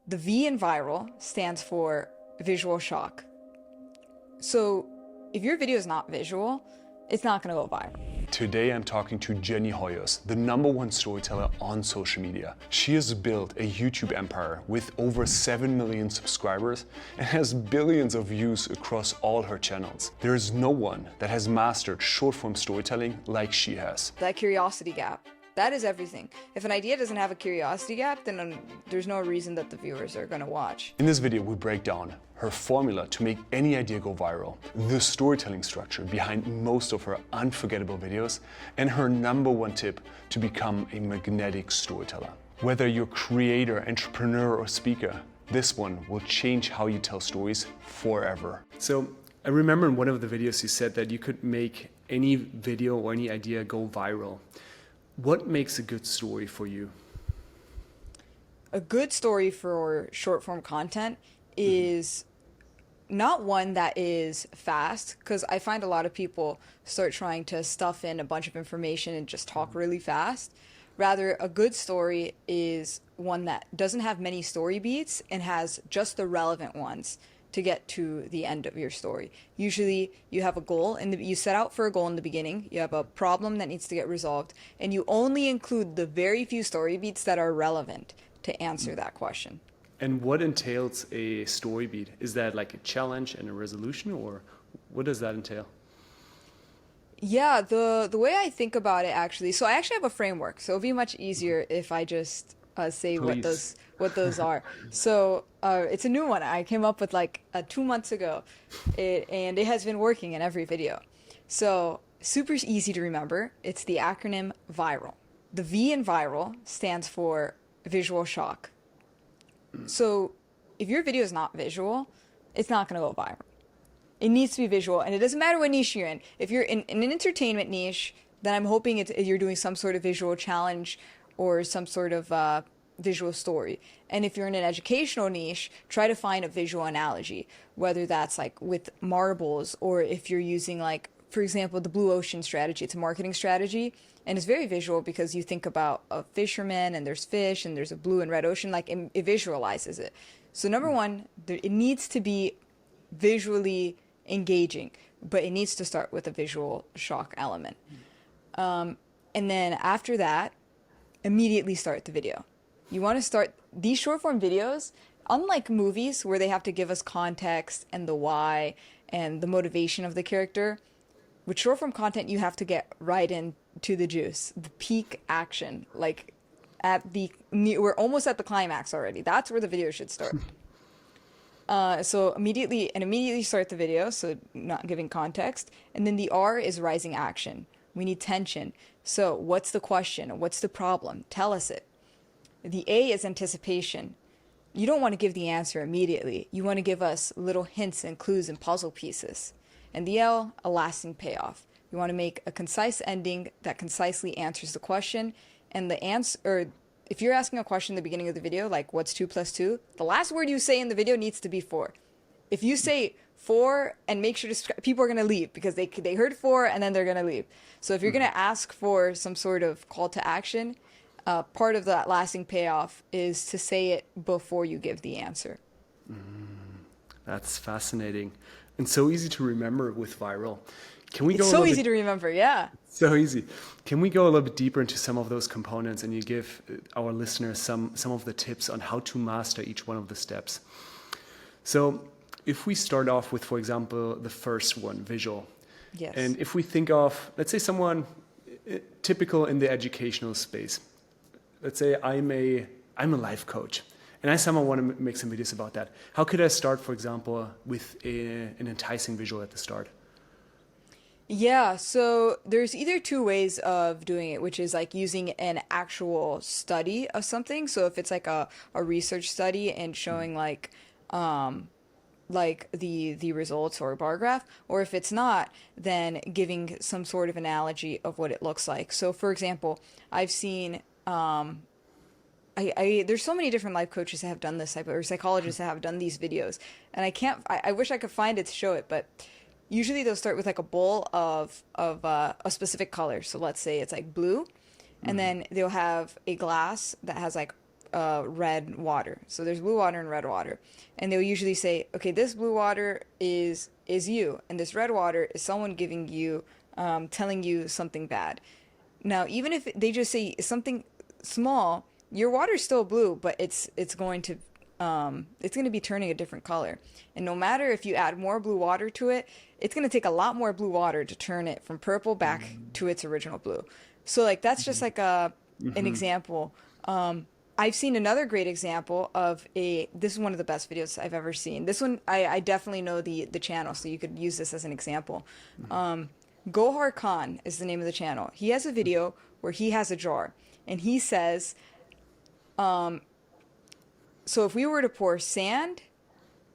The V in viral stands for visual shock. So if your video is not visual, it's not going to go viral. Today I'm talking to Jenny Hoyos, the #1 storyteller on social media. She has built a YouTube empire with over 7 million subscribers and has billions of views across all her channels. There is no one that has mastered short-form storytelling like she has. That curiosity gap, that is everything. If an idea doesn't have a curiosity gap, then there's no reason that the viewers are going to watch. In this video, we break down her formula to make any idea go viral, the storytelling structure behind most of her unforgettable videos, and her #1 tip to become a magnetic storyteller. Whether you're a creator, entrepreneur, or speaker, this one will change how you tell stories forever. So I remember in one of the videos you said that you could make any video or any idea go viral. What makes a good story for you? A good story for short form content is not one that is fast, because I find a lot of people start trying to stuff in a bunch of information and just talk really fast. Rather, a good story is one that doesn't have many story beats and has just the relevant ones to get to the end of your story. Usually you have a goal and you set out for a goal in the beginning, you have a problem that needs to get resolved, and you only include the very few story beats that are relevant to answer that question. And what entails a story beat? Is that like a challenge and a resolution, or what does that entail? Yeah, the way I think about it actually, so I actually have a framework, so it'll be much easier if I just say what those are. So it's a new one I came up with like 2 months ago, and it has been working in every video. So super easy to remember. It's the acronym VIRAL. The V in viral stands for visual shock. So if your video is not visual, it's not going to go viral. It needs to be visual, and it doesn't matter what niche you're in. If you're in an entertainment niche, then I'm hoping you're doing some sort of visual challenge or some sort of visual story. And if you're in an educational niche, try to find a visual analogy, whether that's like with marbles, or if you're using, like, for example, the blue ocean strategy. It's a marketing strategy, and it's very visual because you think about a fisherman and there's fish and there's a blue and red ocean, like it visualizes it. So #1, it needs to be visually engaging, but it needs to start with a visual shock element. And then after that, immediately start the video. You want to start these short form videos, unlike movies where they have to give us context and the why and the motivation of the character. With short form content, you have to get right into the juice, the peak action, like we're almost at the climax already. That's where the video should start. So immediately start the video, so not giving context. And then the R is rising action. We need tension. So what's the question? What's the problem? Tell us it. The A is anticipation. You don't want to give the answer immediately. You want to give us little hints and clues and puzzle pieces. And the L, a lasting payoff. You want to make a concise ending that concisely answers the question. And the answer, or if you're asking a question at the beginning of the video, like what's 2 + 2, the last word you say in the video needs to be 4. If you say 4 and make sure to, people are going to leave because they heard 4 and then they're going to leave. So if you're going to ask for some sort of call to action, part of that lasting payoff is to say it before you give the answer. That's fascinating and so easy to remember with viral. It's so easy to remember, yeah. So easy. Can we go a little bit deeper into some of those components, and you give our listeners some of the tips on how to master each one of the steps? So if we start off with, for example, the first one, visual. Yes. And if we think of, let's say, someone typical in the educational space. Let's say I'm a life coach, and I somehow want to make some videos about that. How could I start, for example, with an enticing visual at the start? Yeah, so there's either 2 ways of doing it, which is like using an actual study of something. So if it's like a research study and showing like the results or a bar graph, or if it's not, then giving some sort of analogy of what it looks like. So for example, I've seen there's so many different life coaches that have done this type of, or psychologists that have done these videos, and I wish I could find it to show it, but usually they'll start with like a bowl of a specific color. So let's say it's like blue, and then they'll have a glass that has like red water. So there's blue water and red water. And they'll usually say, okay, this blue water is you, and this red water is someone giving you, telling you something bad. Now, even if they just say something small, your water's still blue, but it's going to be turning a different color. And no matter if you add more blue water to it, it's going to take a lot more blue water to turn it from purple back to its original blue. So like that's just like an example. I've seen another great example of this is one of the best videos I've ever seen. This one, I definitely know the channel, so you could use this as an example. Gohar Khan is the name of the channel. He has a video where he has a jar, and he says, so if we were to pour sand,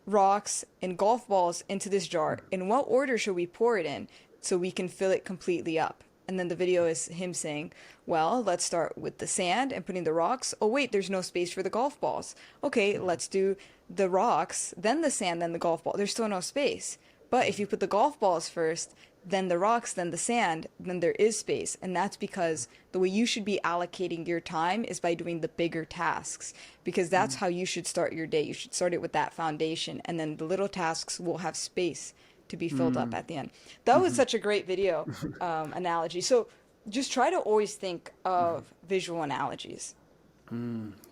rocks, and golf balls into this jar, in what order should we pour it in so we can fill it completely up? And then the video is him saying, well, let's start with the sand and putting the rocks. Oh, wait, there's no space for the golf balls. Okay, let's do the rocks, then the sand, then the golf ball. There's still no space. But if you put the golf balls first, then the rocks, then the sand, then there is space. And that's because the way you should be allocating your time is by doing the bigger tasks, because that's how you should start your day. You should start it with that foundation, and then the little tasks will have space to be filled up at the end. That was such a great video analogy. So just try to always think of visual analogies.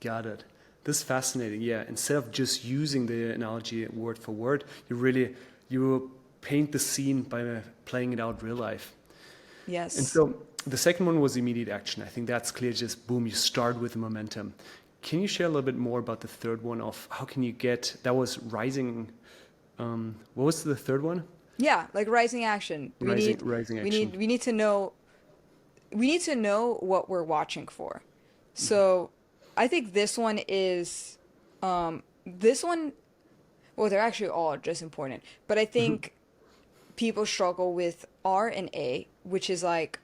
Got it. This is fascinating. Yeah, instead of just using the analogy word for word, you paint the scene by playing it out real life. Yes. And so the second one was immediate action. I think that's clear. Just boom, you start with the momentum. Can you share a little bit more about the third one of how can you get, that was rising, what was the third one? Yeah, like rising action. Rising action. We need to know what we're watching for. So I think this one is, well, they're actually all just important, but I think people struggle with R and A, which is like,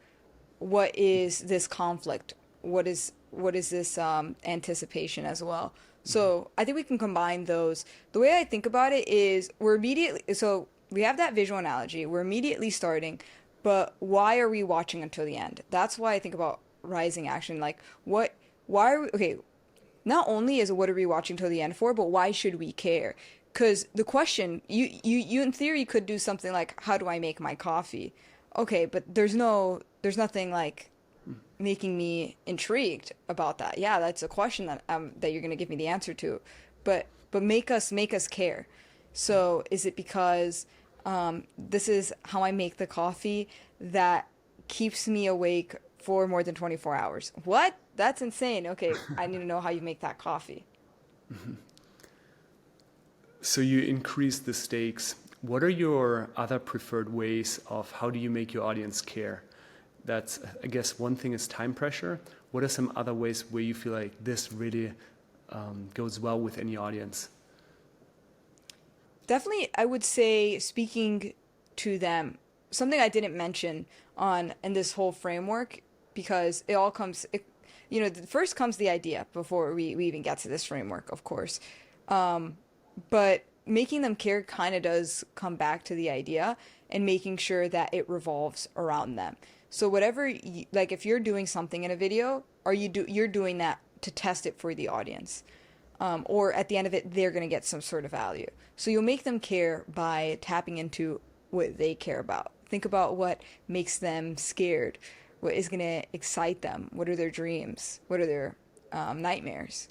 what is this conflict? What is this anticipation as well? So I think we can combine those. The way I think about it is so we have that visual analogy. We're immediately starting, but why are we watching until the end? That's why I think about rising action. Like why are we, okay, not only is what are we watching till the end for, but why should we care? Because the question, you in theory could do something like, how do I make my coffee? Okay, but there's nothing like making me intrigued about that. Yeah, that's a question that you're going to give me the answer to, but make us care. So is it because this is how I make the coffee that keeps me awake for more than 24 hours? What? That's insane. Okay, I need to know how you make that coffee. So you increase the stakes. What are your other preferred ways of how do you make your audience care? That's, I guess, one thing is time pressure. What are some other ways where you feel like this really goes well with any audience? Definitely, I would say speaking to them. Something I didn't mention in this whole framework, because it all comes, first comes the idea before we even get to this framework, of course. But making them care kind of does come back to the idea and making sure that it revolves around them. So whatever, like if you're doing something in a video, you're doing that to test it for the audience. Or at the end of it, they're going to get some sort of value. So you'll make them care by tapping into what they care about. Think about what makes them scared. What is going to excite them? What are their dreams? What are their nightmares?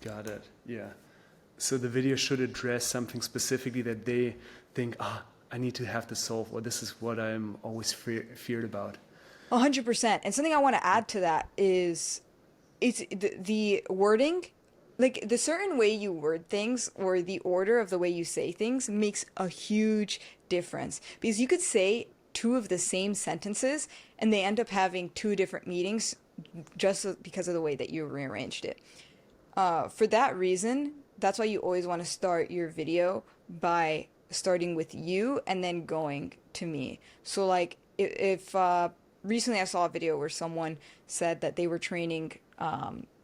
Got it. Yeah. So the video should address something specifically that they think, I need to have this solved, or this is what I'm always feared about. 100%. And something I want to add to that is it's the wording, like the certain way you word things or the order of the way you say things makes a huge difference, because you could say two of the same sentences and they end up having two different meanings just because of the way that you rearranged it. For that reason, that's why you always want to start your video by starting with you and then going to me. So like if recently I saw a video where someone said that they were training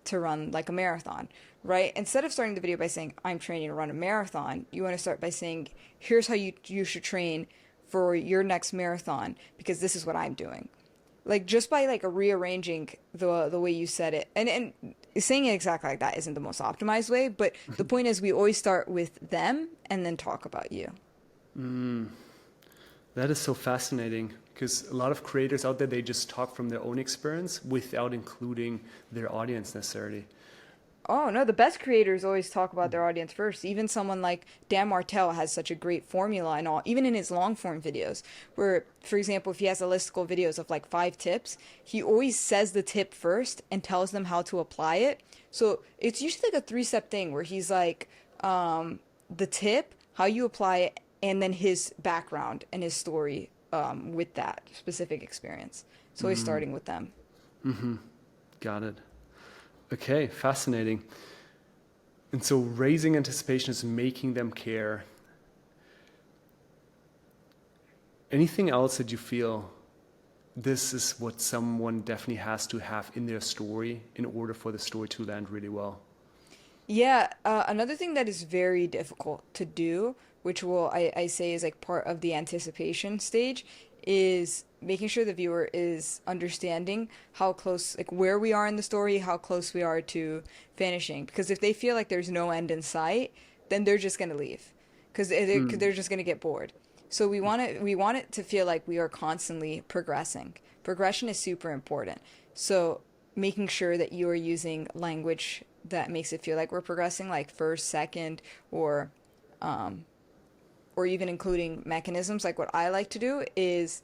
to run like a marathon, right? Instead of starting the video by saying, I'm training to run a marathon, you want to start by saying, here's how you should train for your next marathon, because this is what I'm doing. like just by like rearranging the way you said it, and saying it exactly like that isn't the most optimized way, but the point is we always start with them and then talk about you. That is so fascinating because a lot of creators out there, they just talk from their own experience without including their audience necessarily. Oh no, the best creators always talk about their audience first. Even someone like Dan Martell has such a great formula and all, even in his long form videos, where, for example, if he has a listicle videos of like 5 tips, he always says the tip first and tells them how to apply it. So it's usually like a 3-step thing where he's like, the tip, how you apply it, and then his background and his story with that specific experience. So he's starting with them. Got it. Okay, fascinating. And so raising anticipation is making them care. Anything else that you feel this is what someone definitely has to have in their story in order for the story to land really well? Yeah, another thing that is very difficult to do, which I say is like part of the anticipation stage, is making sure the viewer is understanding how close, like where we are in the story, how close we are to finishing. Because if they feel like there's no end in sight, then they're just gonna leave, because they're just gonna get bored. So we want it to feel like we are constantly progressing. Progression is super important. So making sure that you are using language that makes it feel like we're progressing, like first, second, or even including mechanisms. Like what I like to do is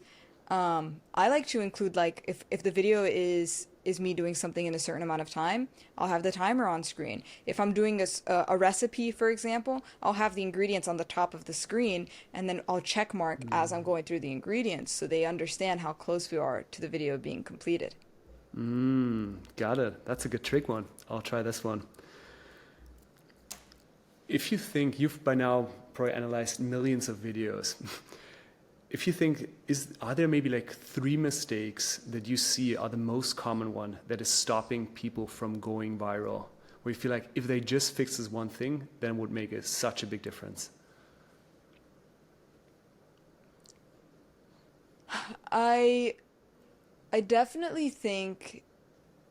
I like to include, like, if the video is me doing something in a certain amount of time, I'll have the timer on screen. If I'm doing a recipe, for example, I'll have the ingredients on the top of the screen, and then I'll check mark as I'm going through the ingredients so they understand how close we are to the video being completed. Got it. That's a good trick one. I'll try this one. If you think you've by now probably analyzed millions of videos, if you think, are there maybe like 3 mistakes that you see are the most common one that is stopping people from going viral? Where you feel like if they just fix this one thing, then it would make such a big difference. I I definitely think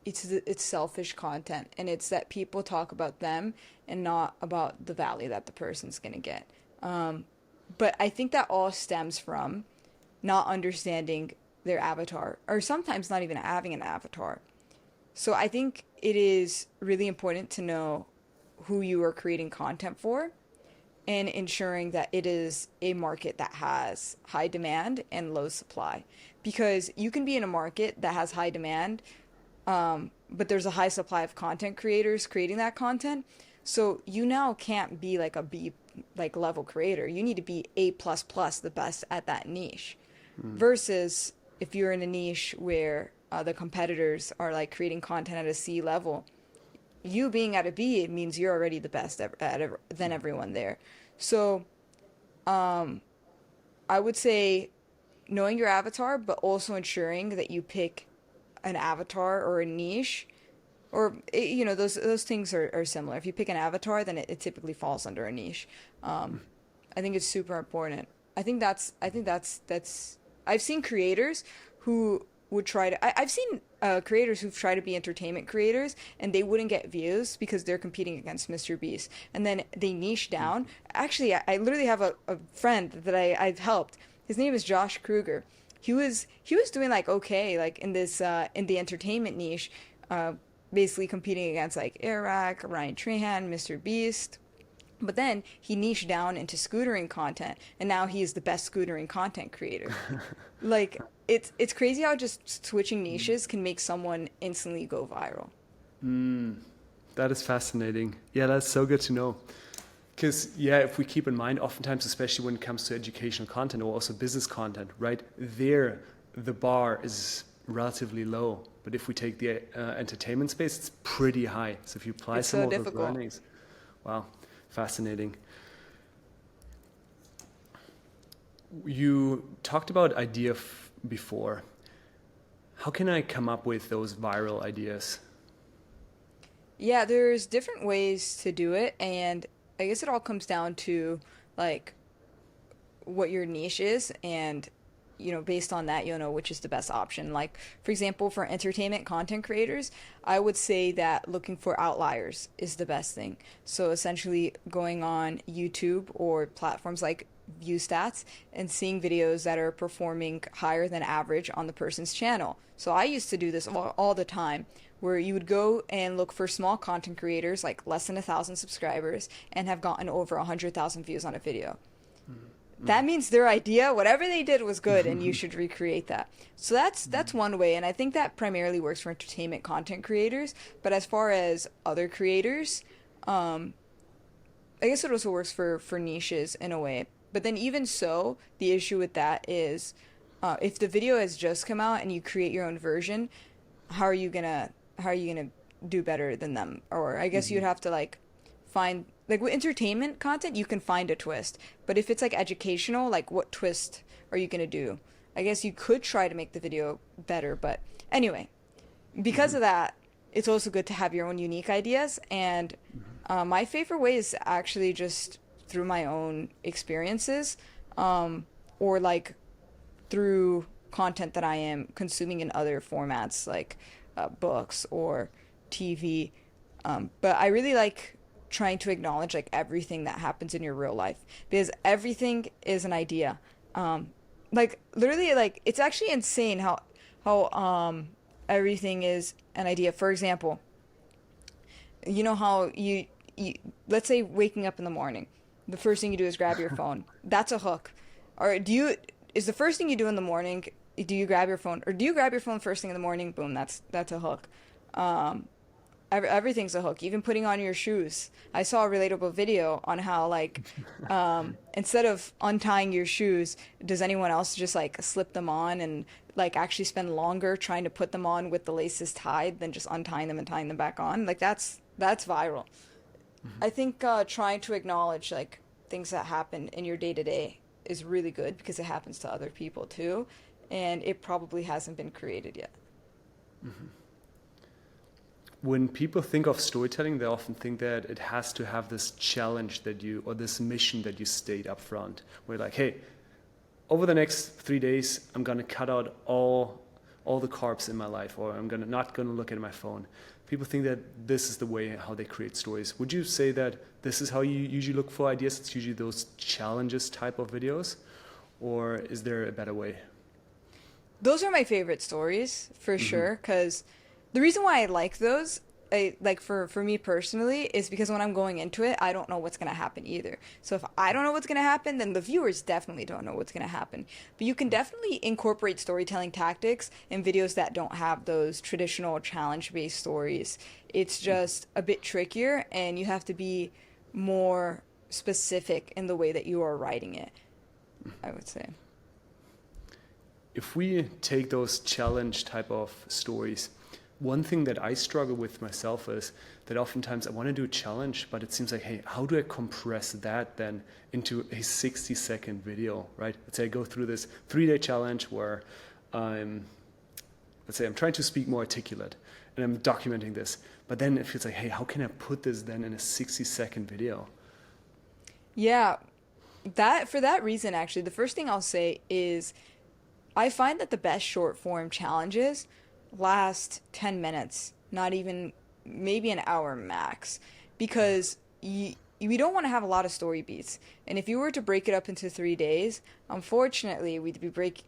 it's selfish content, and it's that people talk about them and not about the value that the person's gonna get. But I think that all stems from not understanding their avatar, or sometimes not even having an avatar. So I think it is really important to know who you are creating content for, and ensuring that it is a market that has high demand and low supply. Because you can be in a market that has high demand, but there's a high supply of content creators creating that content. So you now can't be like a B like level creator. You need to be A plus plus, the best at that niche. Versus if you're in a niche where the competitors are like creating content at a C level, you being at a B, it means you're already the best than everyone there. So I would say knowing your avatar, but also ensuring that you pick an avatar or a niche, or those things are similar. If you pick an avatar, then it typically falls under a niche. I think it's super important. I think that's I've seen creators who would try to I've seen creators who've tried to be entertainment creators, and they wouldn't get views because they're competing against Mr. Beast, and then they niche down. Actually, I literally have a friend that I've helped. His name is Josh Kruger. He was doing like okay, like in this in the entertainment niche, basically competing against like Eric, Ryan Trahan, Mr. Beast. But then he niched down into scootering content, and now he's the best scootering content creator. Like it's crazy how just switching niches can make someone instantly go viral. That is fascinating. Yeah, that's so good to know. Because, yeah, if we keep in mind, oftentimes, especially when it comes to educational content or also business content, right, there the bar is relatively low. But if we take the entertainment space, it's pretty high. So if you apply It's some so of those difficult. learnings, wow, fascinating. You talked about before. How can I come up with those viral ideas? Yeah, there's different ways to do it, and I guess it all comes down to like what your niche is and based on that, you'll know which is the best option. Like, for example, for entertainment content creators, I would say that looking for outliers is the best thing. So essentially going on YouTube or platforms like View Stats and seeing videos that are performing higher than average on the person's channel. So I used to do this all the time, where you would go and look for small content creators like less than 1,000 subscribers and have gotten over 100,000 views on a video. That means their idea, whatever they did, was good, and you should recreate that. So that's one way, and I think that primarily works for entertainment content creators. But as far as other creators, I guess it also works for niches in a way. But then even so, the issue with that is, if the video has just come out and you create your own version, how are you gonna do better than them? Or I guess you'd have to like find, like with entertainment content, you can find a twist. But if it's like educational, like what twist are you gonna do? I guess you could try to make the video better, but anyway, because of that, it's also good to have your own unique ideas. And my favorite way is actually just through my own experiences, or like through content that I am consuming in other formats, like books or TV. But I really like trying to acknowledge like everything that happens in your real life, because everything is an idea. Like literally, like it's actually insane how everything is an idea. For example, you know how you let's say waking up in the morning, the first thing you do is grab your phone. That's a hook. Or is the first thing you do in the morning, do you grab your phone, or do you grab your phone first thing in the morning? Boom, that's a hook. Everything's a hook, even putting on your shoes. I saw a relatable video on how like instead of untying your shoes, does anyone else just like slip them on and like actually spend longer trying to put them on with the laces tied than just untying them and tying them back on? Like that's viral. I think trying to acknowledge like things that happen in your day to day is really good, because it happens to other people too, and it probably hasn't been created yet. When people think of storytelling, they often think that it has to have this challenge or this mission that you state up front, where like, hey, over the next 3 days, I'm gonna cut out all the carbs in my life, or I'm not gonna look at my phone. People think that this is the way how they create stories. Would you say that this is how you usually look for ideas? It's usually those challenges type of videos, or is there a better way? Those are my favorite stories for sure, because the reason why I like those, like for me personally, is because when I'm going into it, I don't know what's going to happen either. So if I don't know what's going to happen, then the viewers definitely don't know what's going to happen. But you can definitely incorporate storytelling tactics in videos that don't have those traditional challenge-based stories. It's just a bit trickier, and you have to be more specific in the way that you are writing it, I would say. If we take those challenge type of stories, one thing that I struggle with myself is that oftentimes I want to do a challenge, but it seems like, hey, how do I compress that then into a 60-second video, right? Let's say I go through this 3-day challenge where let's say I'm trying to speak more articulate and I'm documenting this, but then it feels like, hey, how can I put this then in a 60-second video? Yeah, for that reason, actually, the first thing I'll say is I find that the best short form challenges last 10 minutes, not even maybe an hour max, because we don't want to have a lot of story beats. And if you were to break it up into 3 days, unfortunately, because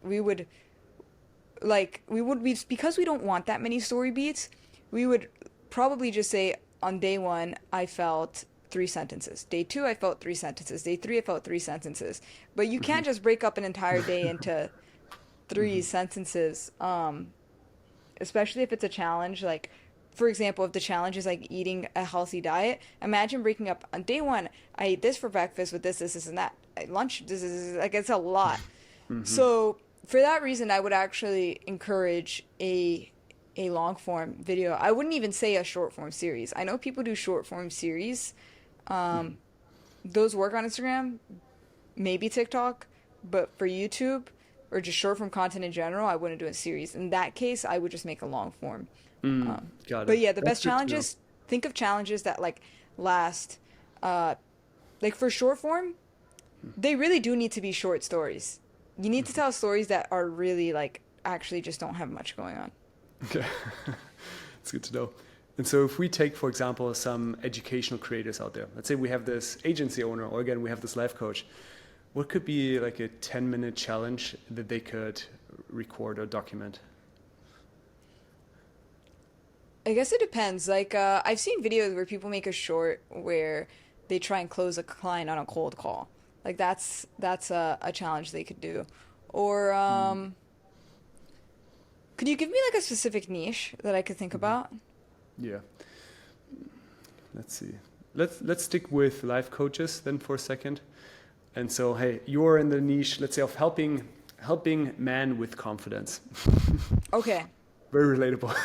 we don't want that many story beats, we would probably just say on day 1 I felt 3 sentences. Day 2 I felt 3 sentences. Day 3 I felt 3 sentences. But you can't just break up an entire day into 3 sentences. Especially if it's a challenge, like, for example, if the challenge is like eating a healthy diet, imagine breaking up on day 1, I ate this for breakfast with this, and that. At lunch, this is like, it's a lot. So for that reason, I would actually encourage a long form video. I wouldn't even say a short form series. I know people do short form series. Those work on Instagram, maybe TikTok, but for YouTube, or just short form content in general, I wouldn't do a series. In that case, I would just make a long form. Got it. But yeah, the best challenges, think of challenges that like last, like for short form, they really do need to be short stories. You need to tell stories that are really like actually just don't have much going on. Okay, it's good to know. And so if we take, for example, some educational creators out there, let's say we have this agency owner, or again, we have this life coach, what could be like a 10-minute challenge that they could record or document? I guess it depends. Like, I've seen videos where people make a short where they try and close a client on a cold call. Like that's a challenge they could do. Or could you give me like a specific niche that I could think about? Yeah. Let's see. Let's stick with life coaches then for a second. And so, hey, you're in the niche, let's say, of helping men with confidence. Okay. Very relatable.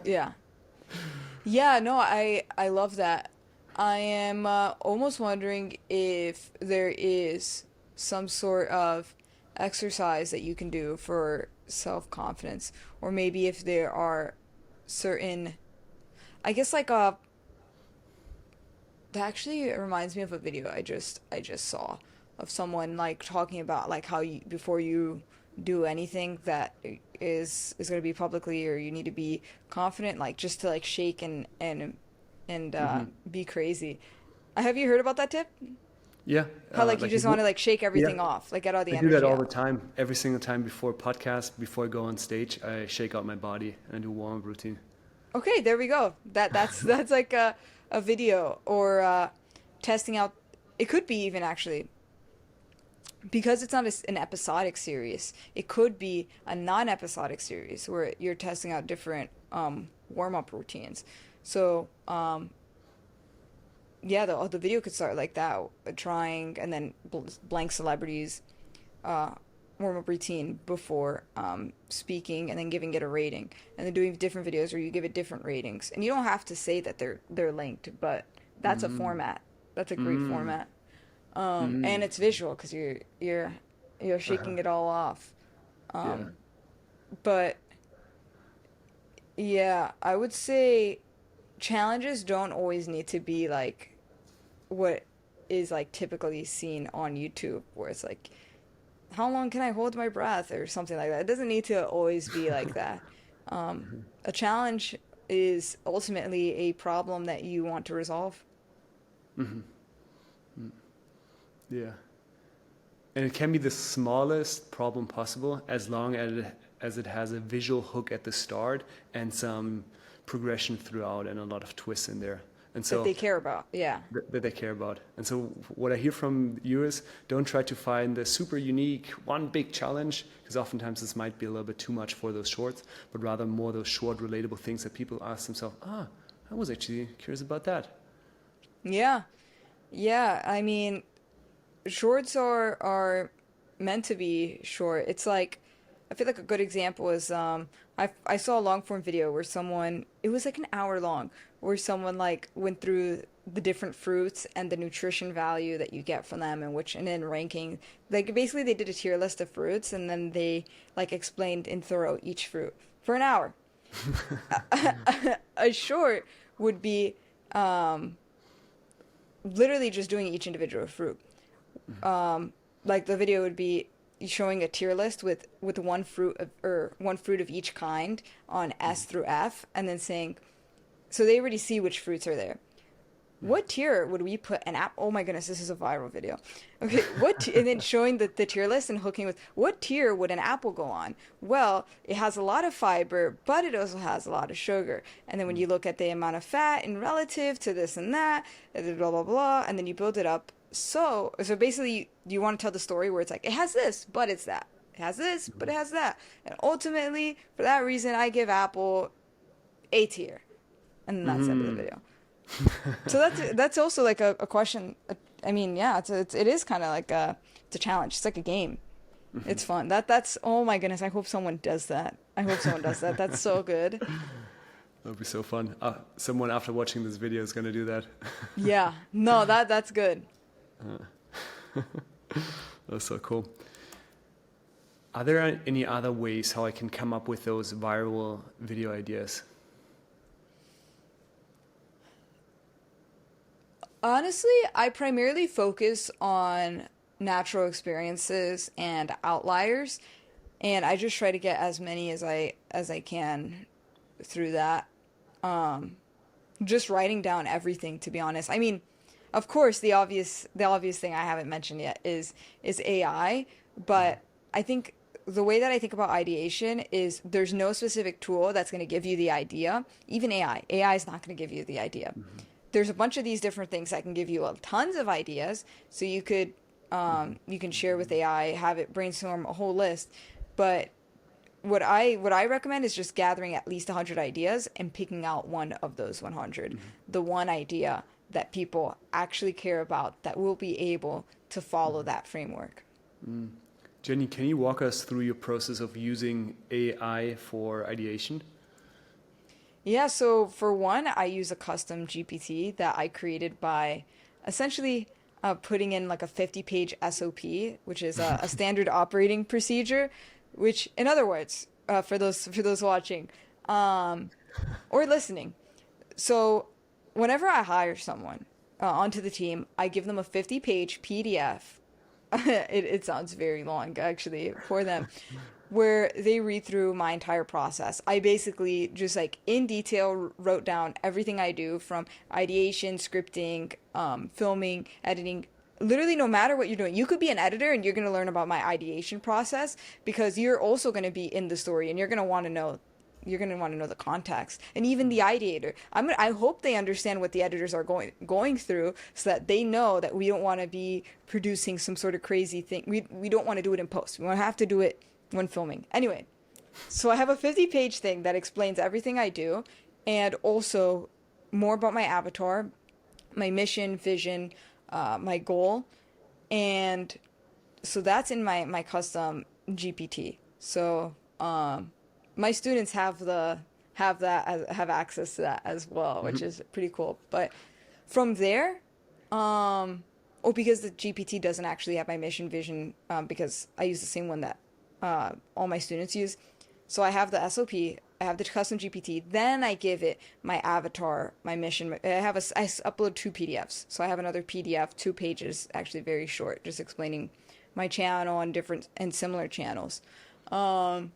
Yeah. Yeah, no, I love that. I am almost wondering if there is some sort of exercise that you can do for self-confidence, or maybe if there are certain, I guess like that actually reminds me of a video I just saw of someone like talking about like how you before you do anything that is going to be publicly or you need to be confident, like just to like shake and be crazy. Have you heard about that tip? Yeah. How like you like just want to like shake everything off, like get all the I do energy that all the out. time. Every single time before podcast, before I go on stage, I shake out my body and do a warm-up routine. Okay, there we go. That's like a video or testing out. It could be even actually because it's not an episodic series. It could be a non-episodic series where you're testing out different warm-up routines. So yeah, the video could start like that, trying and then blank celebrities warm-up routine before speaking and then giving it a rating, and then doing different videos where you give it different ratings, and you don't have to say that they're linked, but that's a format. That's a great format. And it's visual because you're shaking it all off. Yeah. But yeah, I would say challenges don't always need to be like what is like typically seen on YouTube, where it's like, how long can I hold my breath or something like that. It doesn't need to always be like that. A challenge is ultimately a problem that you want to resolve. Yeah. And it can be the smallest problem possible as long as it has a visual hook at the start and some progression throughout and a lot of twists in there. And so That they care about, yeah. that they care about. And so what I hear from you is don't try to find the super unique one big challenge, because oftentimes this might be a little bit too much for those shorts, but rather more those short relatable things that people ask themselves, I was actually curious about that. Yeah. Yeah, I mean, shorts are meant to be short. It's like I feel like a good example is I saw a long form video where someone, it was like an hour long, where someone like went through the different fruits and the nutrition value that you get from them and then ranking, like basically they did a tier list of fruits and then they like explained in thorough each fruit for an hour. A short would be literally just doing each individual fruit. Like the video would be showing a tier list with one fruit of each kind on S through F, and then saying, so they already see which fruits are there. What tier would we put an apple? Oh my goodness, this is a viral video. Okay, and then showing the tier list and hooking with what tier would an apple go on? Well, it has a lot of fiber, but it also has a lot of sugar. And then when you look at the amount of fat in relative to this and that, blah blah blah, and then you build it up. So basically, you want to tell the story where it's like it has this, but it's that. It has this, but it has that. And ultimately, for that reason, I give apple A tier, and then that's the end of the video. So that's also like a question. I mean, yeah, it is kind of like it's a challenge. It's like a game. It's fun. That's oh my goodness. I hope someone does that. That's so good. That'll be so fun. Someone after watching this video is going to do that. Yeah. No, that's good. That's so cool. Are there any other ways how I can come up with those viral video ideas? Honestly, I primarily focus on natural experiences and outliers, and I just try to get as many as I can through that. Just writing down everything, to be honest. I mean, of course, the obvious thing I haven't mentioned yet is AI, but I think the way that I think about ideation is there's no specific tool that's going to give you the idea. Even AI is not going to give you the idea. There's a bunch of these different things that can give you tons of ideas. So you can share with AI, have it brainstorm a whole list. But what I recommend is just gathering at least 100 ideas and picking out one of those 100, the one idea that people actually care about that will be able to follow that framework. Jenny, can you walk us through your process of using AI for ideation? Yeah, so for one, I use a custom GPT that I created by essentially putting in like a 50-page SOP, which is a standard operating procedure, which, in other words, for those watching or listening. So whenever I hire someone onto the team, I give them a 50-page PDF. It sounds very long, actually, for them, where they read through my entire process. I basically just like in detail wrote down everything I do from ideation, scripting, filming, editing. Literally, no matter what you're doing, you could be an editor and you're going to learn about my ideation process because you're also going to be in the story and you're going to want to know the context and even the ideator. I hope they understand what the editors are going through so that they know that we don't want to be producing some sort of crazy thing. We don't want to do it in post. We want to have to do it when filming. Anyway, so I have a 50-page thing that explains everything I do and also more about my avatar, my mission, vision, my goal. And so that's in my custom GPT. So my students have access to that as well, which is pretty cool. But from there, because the GPT doesn't actually have my mission vision, because I use the same one that all my students use. So I have the SOP, I have the custom GPT, then I give it my avatar, my mission. I upload 2 PDFs. So I have another PDF, 2 pages, actually very short, just explaining my channel and different and similar channels. And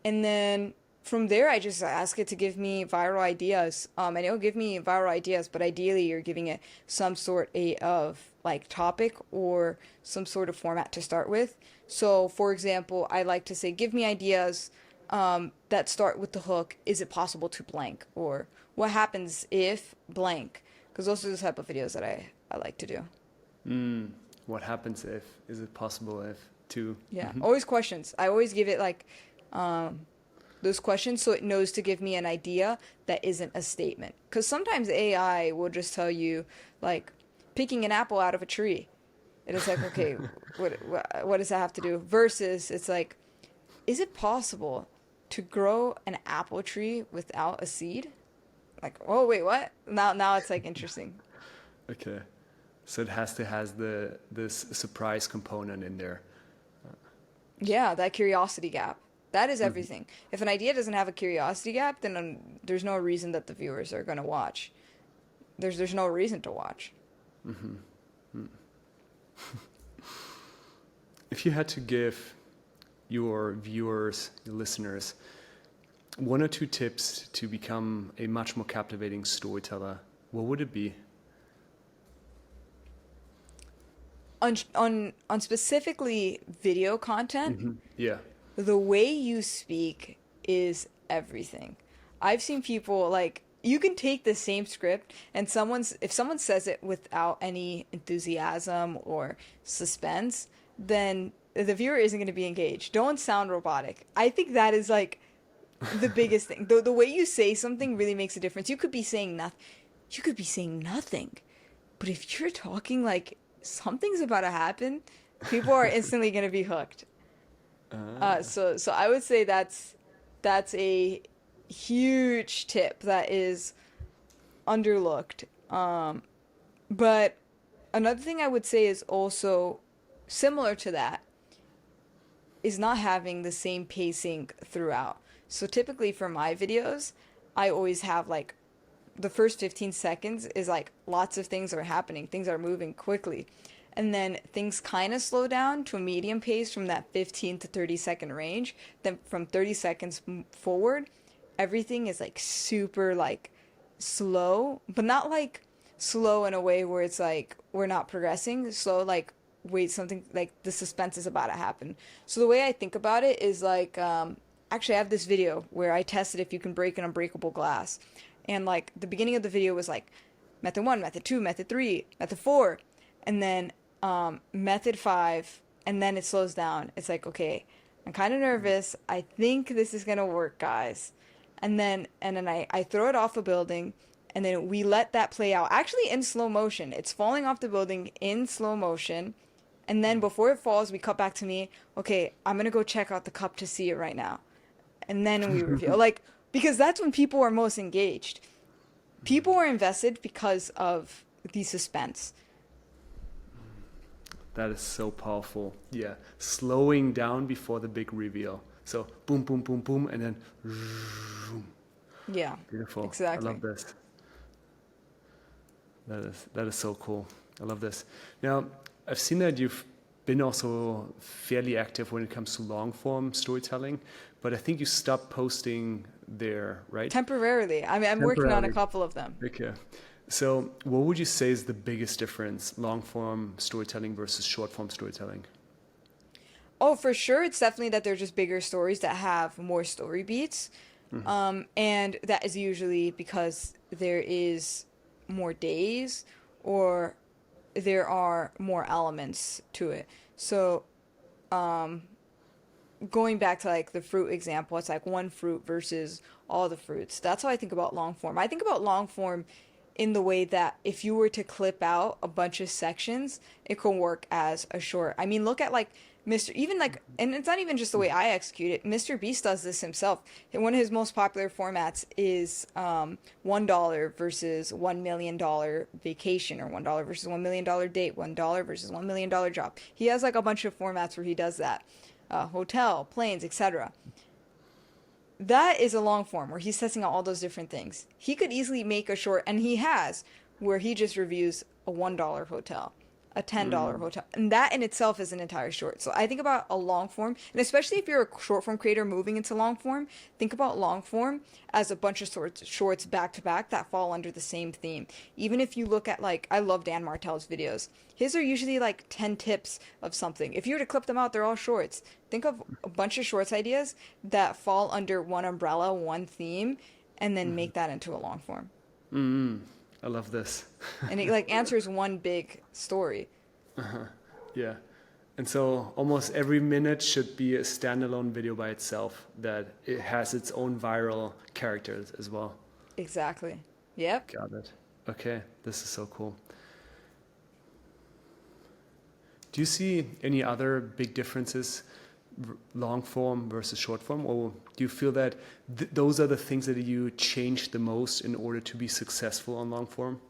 then from there, I just ask it to give me viral ideas. And it'll give me viral ideas, but ideally you're giving it some sort of like topic or some sort of format to start with. So for example, I like to say, give me ideas that start with the hook, is it possible to blank? Or what happens if blank? Because those are the type of videos that I like to do. What happens if? Is it possible if to? Yeah, always questions. I always give it like those questions so it knows to give me an idea that isn't a statement. Because sometimes AI will just tell you like picking an apple out of a tree. And it's like, okay, what does that have to do? Versus it's like, is it possible to grow an apple tree without a seed? Like, oh wait, what? Now it's like interesting. Okay, so it has this surprise component in there. Yeah, that curiosity gap. That is everything. If an idea doesn't have a curiosity gap, then there's no reason that the viewers are going to watch. There's no reason to watch. If you had to give your viewers, your listeners, 1 or 2 tips to become a much more captivating storyteller, what would it be? On specifically video content, Yeah. the way you speak is everything. I've seen people like, you can take the same script and if someone says it without any enthusiasm or suspense, then the viewer isn't going to be engaged. Don't sound robotic. I think that is like the biggest thing. The way you say something really makes a difference. You could be saying nothing. But if you're talking like something's about to happen, people are instantly going to be hooked. So I would say that's a huge tip that is underlooked. But another thing I would say is also similar to that is not having the same pacing throughout. So typically for my videos, I always have like the first 15 seconds is like lots of things are happening. Things are moving quickly. and then things kind of slow down to a medium pace from that 15 to 30-second range. Then from 30 seconds forward, everything is like super like slow, but not like slow in a way where it's like we're not progressing. Slow like, wait, something like the suspense is about to happen. So the way I think about it is like, actually I have this video where I tested if you can break an unbreakable glass. And like the beginning of the video was like method 1, method 2, method 3, method 4, and then method 5, and then it slows down. It's like, okay, I'm kind of nervous. I think this is gonna work, guys. And then I throw it off a building, and then we let that play out. Actually in slow motion. It's falling off the building in slow motion. And then before it falls, we cut back to me. Okay, I'm gonna go check out the cup to see it right now. And then we reveal. Like, because that's when people are most engaged. People are invested because of the suspense. That is so powerful. Yeah. Slowing down before the big reveal. So boom, boom, boom, boom, and then zoom. Yeah. Beautiful. Exactly. I love this. That is so cool. I love this. Now, I've seen that you've been also fairly active when it comes to long form storytelling, but I think you stopped posting there, right? Temporarily. I mean, I'm working on a couple of them. Okay. So what would you say is the biggest difference, long form storytelling versus short form storytelling? Oh, for sure. It's definitely that they're just bigger stories that have more story beats. And that is usually because there is more days or there are more elements to it. So, going back to like the fruit example, it's like one fruit versus all the fruits. That's how I think about long form. I think about long form in the way that if you were to clip out a bunch of sections, it could work as a short. I mean, look at like even like, and it's not even just the way I execute it. Mr. Beast does this himself. One of his most popular formats is $1 versus $1 million vacation, or $1 versus $1 million date, $1 versus $1 million job. He has like a bunch of formats where he does that. Hotel, planes, etc. That is a long form where he's testing out all those different things. He could easily make a short, and he has, where he just reviews a $1 hotel, a $10 hotel. And that in itself is an entire short. So I think about a long form, and especially if you're a short form creator moving into long form, think about long form as a bunch of shorts back to back that fall under the same theme. Even if you look at like, I love Dan Martell's videos. His are usually like 10 tips of something. If you were to clip them out, they're all shorts. Think of a bunch of shorts ideas that fall under one umbrella, one theme, and then make that into a long form. I love this. And it like answers one big story. Yeah. And so almost every minute should be a standalone video by itself, that it has its own viral characters as well. Exactly. Yep. Got it. Okay. This is so cool. Do you see any other big differences, long form versus short form? Or do you feel that those are the things that you change the most in order to be successful on long form?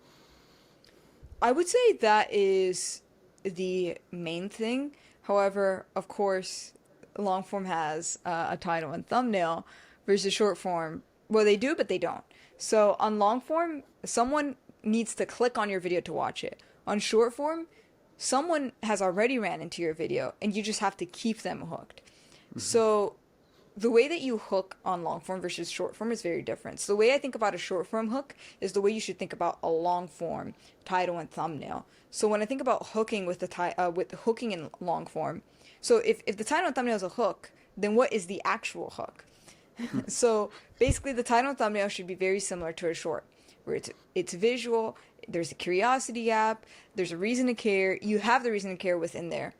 I would say that is the main thing. However, of course, long form has a title and thumbnail versus short form. Well, they do, but they don't. So on long form, someone needs to click on your video to watch it. On short form, someone has already ran into your video and you just have to keep them hooked. So the way that you hook on long form versus short form is very different. So the way I think about a short form hook is the way you should think about a long form title and thumbnail. So when I think about hooking with with hooking in long form, so if the title and thumbnail is a hook, then what is the actual hook? So basically the title and thumbnail should be very similar to a short, where it's visual, there's a curiosity gap, there's a reason to care, you have the reason to care within there.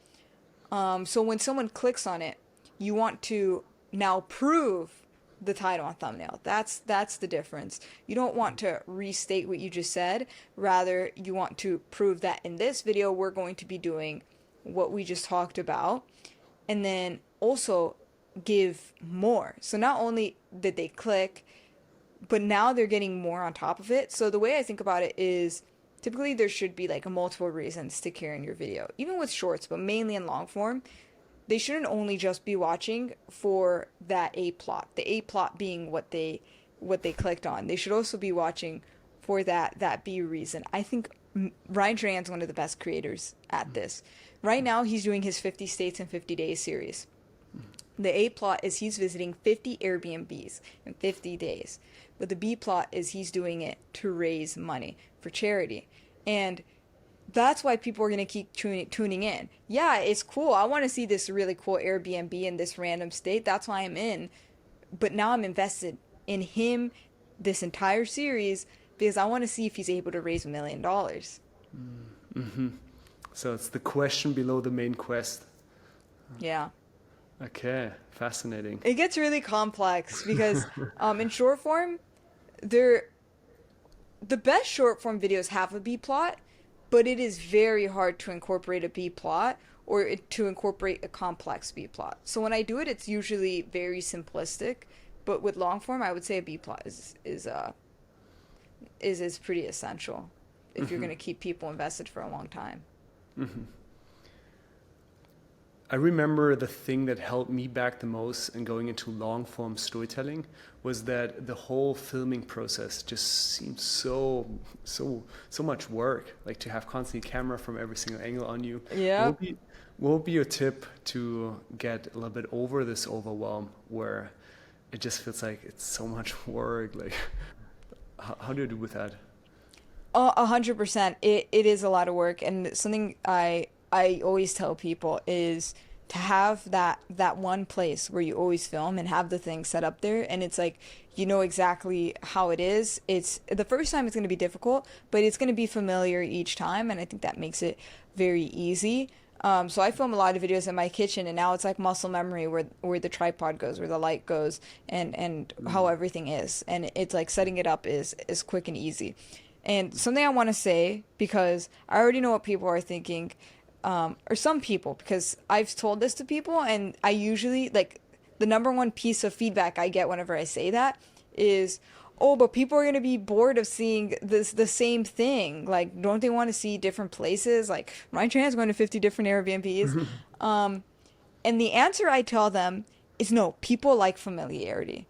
So when someone clicks on it, you want to now prove the title and thumbnail. That's the difference. You don't want to restate what you just said. Rather, you want to prove that in this video, we're going to be doing what we just talked about. And then also give more. So not only did they click, but now they're getting more on top of it. So the way I think about it is typically there should be like multiple reasons to care in your video, even with shorts, but mainly in long form. They shouldn't only just be watching for that A plot, the A plot being what they clicked on. They should also be watching for that B reason. I think Ryan Trahan's one of the best creators at this. Right now, he's doing his 50 States in 50 Days series. The A plot is he's visiting 50 Airbnbs in 50 days. But the B plot is he's doing it to raise money for charity. And that's why people are going to keep tuning in. Yeah, it's cool. I want to see this really cool Airbnb in this random state. That's why I'm in. But now I'm invested in him this entire series because I want to see if he's able to raise $1 million. Mm-hmm. So it's the question below the main quest. Yeah. Okay, fascinating. It gets really complex because in short form, the best short form videos have a B plot, but it is very hard to incorporate a B plot or to incorporate a complex B plot. So when I do it, it's usually very simplistic, but with long form, I would say a B plot is pretty essential if you're going to keep people invested for a long time. Mm-hmm. I remember the thing that held me back the most in going into long form storytelling was that the whole filming process just seemed so much work, like to have constant camera from every single angle on you. Yeah. What would be your tip to get a little bit over this overwhelm where it just feels like it's so much work? Like, how do you do with that? 100%. It is a lot of work, and something I always tell people is to have that one place where you always film and have the thing set up there, and it's like you know exactly how it is. It's the first time it's going to be difficult, but it's going to be familiar each time, and I think that makes it very easy. So I film a lot of videos in my kitchen, and now it's like muscle memory where the tripod goes, where the light goes, and how everything is, and it's like setting it up is quick and easy. And something I want to say, because I already know what people are thinking, or some people, because I've told this to people, and I usually, like, the number one piece of feedback I get whenever I say that is, oh, but people are going to be bored of seeing the same thing. Like, don't they want to see different places? Like, Ryan Trahan's going to 50 different Airbnbs. And the answer I tell them is no, people like familiarity.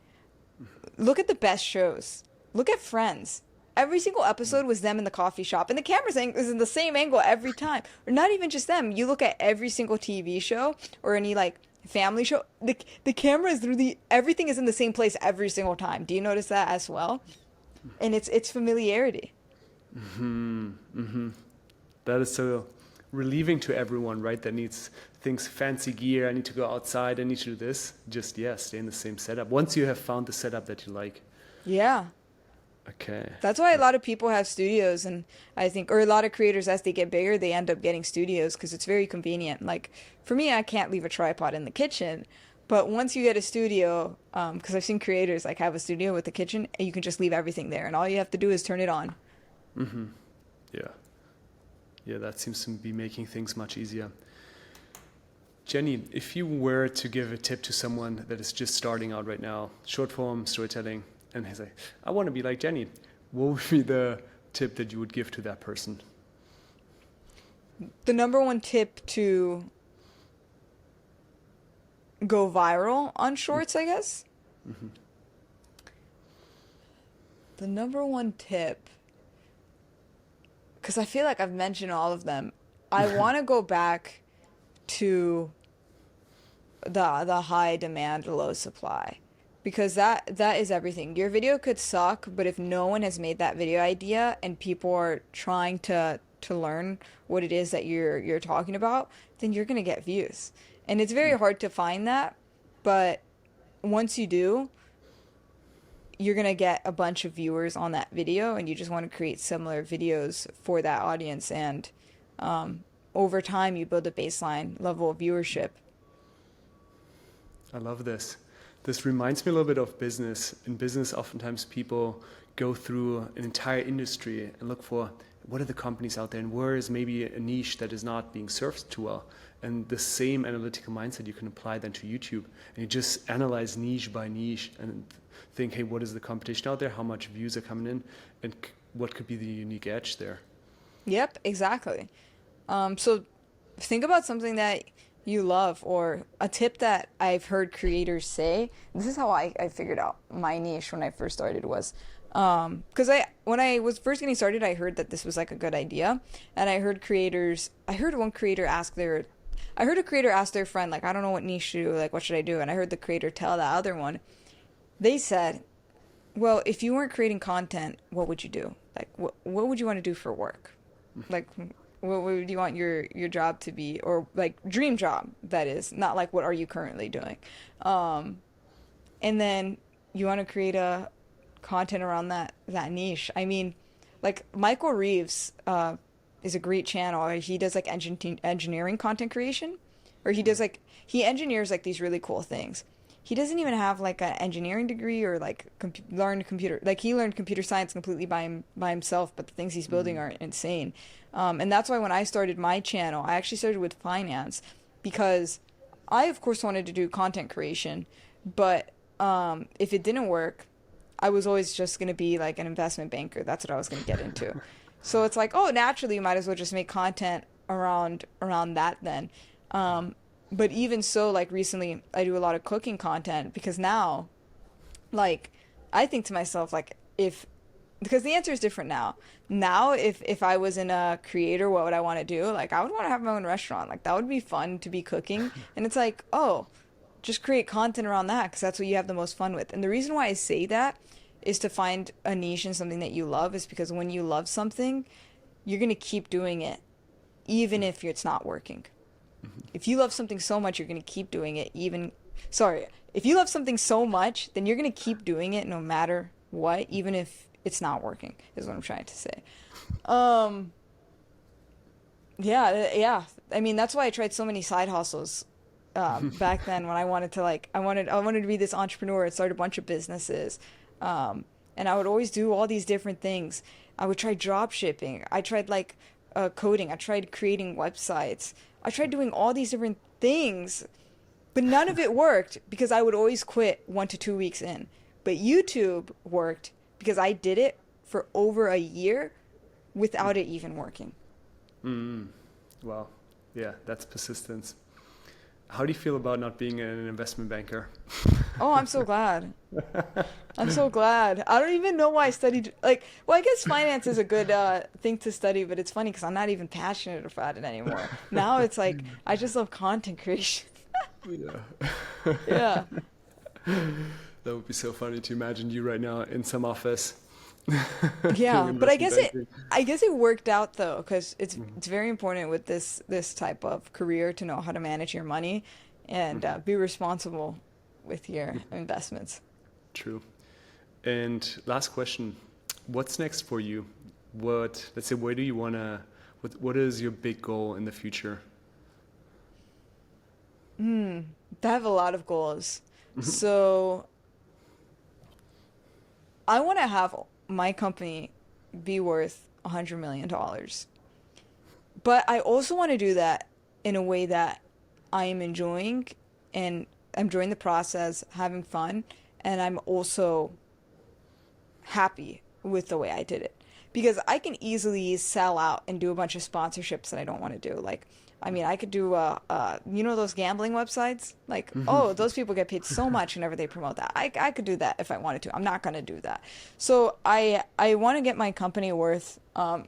Look at the best shows. Look at Friends. Every single episode was them in the coffee shop, and the camera is in the same angle every time. Or not even just them. You look at every single TV show or any like family show, the camera is literally, everything is in the same place every single time. Do you notice that as well? And it's familiarity. Mm-hmm. Mm-hmm. That is so relieving to everyone, right? That needs things, fancy gear. I need to go outside. I need to do this. Just stay in the same setup. Once you have found the setup that you like. Yeah. Okay. That's why a lot of people have studios, and I think, or a lot of creators, as they get bigger, they end up getting studios because it's very convenient. Like, for me, I can't leave a tripod in the kitchen, but once you get a studio, because I've seen creators like have a studio with a kitchen, and you can just leave everything there, and all you have to do is turn it on. Mm-hmm. Yeah, that seems to be making things much easier. Jenny, if you were to give a tip to someone that is just starting out right now, short form storytelling, and he's like, I want to be like Jenny, what would be the tip that you would give to that person? The number one tip to go viral on shorts, I guess. Mm-hmm. The number one tip, because I feel like I've mentioned all of them, I want to go back to the high demand, low supply. Because that is everything. Your video could suck, but if no one has made that video idea and people are trying to learn what it is that you're talking about, then you're gonna get views. And it's very hard to find that, but once you do, you're gonna get a bunch of viewers on that video, and you just want to create similar videos for that audience, and over time you build a baseline level of viewership. I love this. This reminds me a little bit of business. In business, oftentimes people go through an entire industry and look for what are the companies out there and where is maybe a niche that is not being served too well. And the same analytical mindset you can apply then to YouTube. And you just analyze niche by niche and think, hey, what is the competition out there? How much views are coming in? And what could be the unique edge there? Yep, exactly. So think about something that you love, or a tip that I've heard creators say. This is how I figured out my niche when I first started, was Because when I was first getting started, I heard that this was like a good idea, and I heard one creator ask I heard a creator ask their friend, like, I don't know what niche to do, like, what should I do? And I heard the creator tell the other one, they said, well, if you weren't creating content, what would you do? Like, what would you want to do for work? Like, what would you want your job to be, or like dream job, that is, not like what are you currently doing? And then you want to create a content around that niche. I mean, like Michael Reeves is a great channel. He does like engineering content creation, or he engineers like these really cool things. He doesn't even have like an engineering degree or like learned computer. Like he learned computer science completely by himself, but the things he's building are insane. And that's why when I started my channel, I actually started with finance because I of course wanted to do content creation, but if it didn't work, I was always just gonna be like an investment banker. That's what I was gonna get into. So it's like, oh, naturally, you might as well just make content around that then. But even so, like recently, I do a lot of cooking content because now, like, I think to myself, like, because the answer is different now. Now, if I was in a creator, what would I want to do? Like, I would want to have my own restaurant. Like, that would be fun to be cooking. And it's like, oh, just create content around that because that's what you have the most fun with. And the reason why I say that is to find a niche in something that you love, is because when you love something, you're going to keep doing it, even if it's not working. If you love something so much, you're going to keep doing it if you love something so much, then you're going to keep doing it no matter what, even if it's not working, is what I'm trying to say. Yeah. I mean, that's why I tried so many side hustles back then when I wanted to I wanted to be this entrepreneur and start a bunch of businesses. And I would always do all these different things. I would try drop shipping. I tried coding. I tried creating websites. I tried doing all these different things, but none of it worked because I would always quit 1 to 2 weeks in. But YouTube worked because I did it for over a year without it even working. Wow. Yeah, that's persistence. How do you feel about not being an investment banker? Oh, I'm so glad. I'm so glad. I don't even know why I studied, I guess finance is a good thing to study, but it's funny because I'm not even passionate about it anymore. Now it's like, I just love content creation. Yeah. Yeah. That would be so funny to imagine you right now in some office. Yeah, but banking. I guess it worked out though, because it's very important with this type of career to know how to manage your money and be responsible with your investments. True. And last question, what's next for you? Let's say, where do you want to, what is your big goal in the future? I have a lot of goals. So I want to have my company be worth $100 million. But I also want to do that in a way that I am enjoying, and I'm enjoying the process, having fun, and I'm also happy with the way I did it. Because I can easily sell out and do a bunch of sponsorships that I don't want to do. I mean, I could do, those gambling websites? Oh, those people get paid so much whenever they promote that. I could do that if I wanted to. I'm not going to do that. So I want to get my company worth $100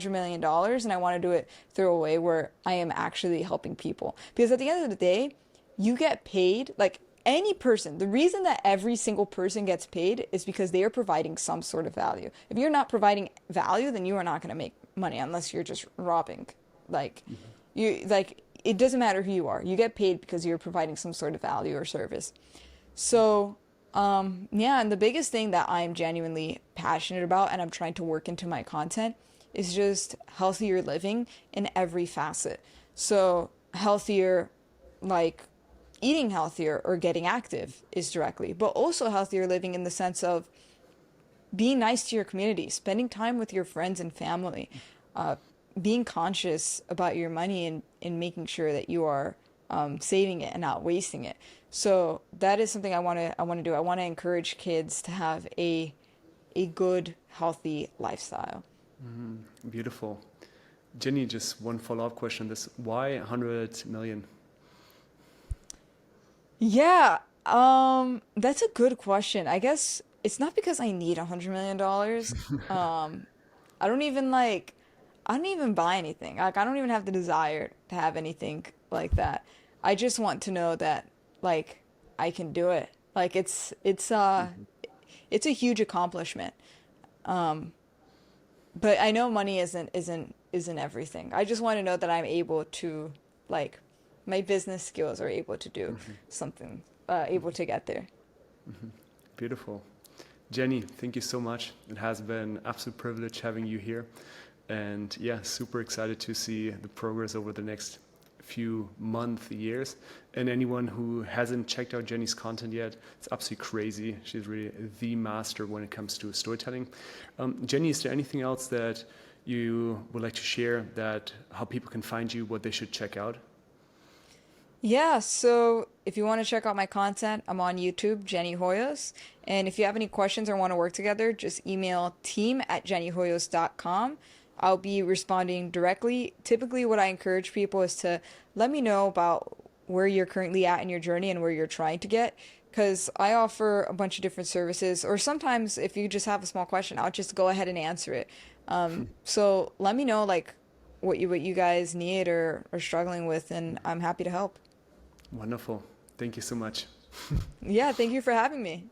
million, and I want to do it through a way where I am actually helping people. Because at the end of the day, you get paid, any person. The reason that every single person gets paid is because they are providing some sort of value. If you're not providing value, then you are not going to make money unless you're just robbing. It doesn't matter who you are. You get paid because you're providing some sort of value or service. So, and the biggest thing that I'm genuinely passionate about and I'm trying to work into my content is just healthier living in every facet. So healthier, eating healthier or getting active is directly, but also healthier living in the sense of being nice to your community, spending time with your friends and family, being conscious about your money and making sure that you are saving it and not wasting it. So that is something I want to do. I want to encourage kids to have a good, healthy lifestyle. Beautiful. Jenny, just one follow-up question. Why 100 million? Yeah, that's a good question. I guess it's not because I need $100 million. I don't even like, I don't even buy anything. Like, I don't even have the desire to have anything like that. I just want to know that, like, I can do it. Like, it's a huge accomplishment. But I know money isn't everything. I just want to know that I'm able to, like, my business skills are able to do something, able to get there. Beautiful. Jenny, thank you so much. It has been an absolute privilege having you here. And yeah, super excited to see the progress over the next few months, years. And anyone who hasn't checked out Jenny's content yet, it's absolutely crazy. She's really the master when it comes to storytelling. Jenny, is there anything else that you would like to share, that how people can find you, what they should check out? Yeah, so if you want to check out my content, I'm on YouTube, Jenny Hoyos. And if you have any questions or want to work together, just email team@jennyhoyos.com. I'll be responding directly. Typically, what I encourage people is to let me know about where you're currently at in your journey and where you're trying to get. Because I offer a bunch of different services, or sometimes if you just have a small question, I'll just go ahead and answer it. So let me know like what you guys need or are struggling with, and I'm happy to help. Wonderful. Thank you so much. Yeah, thank you for having me.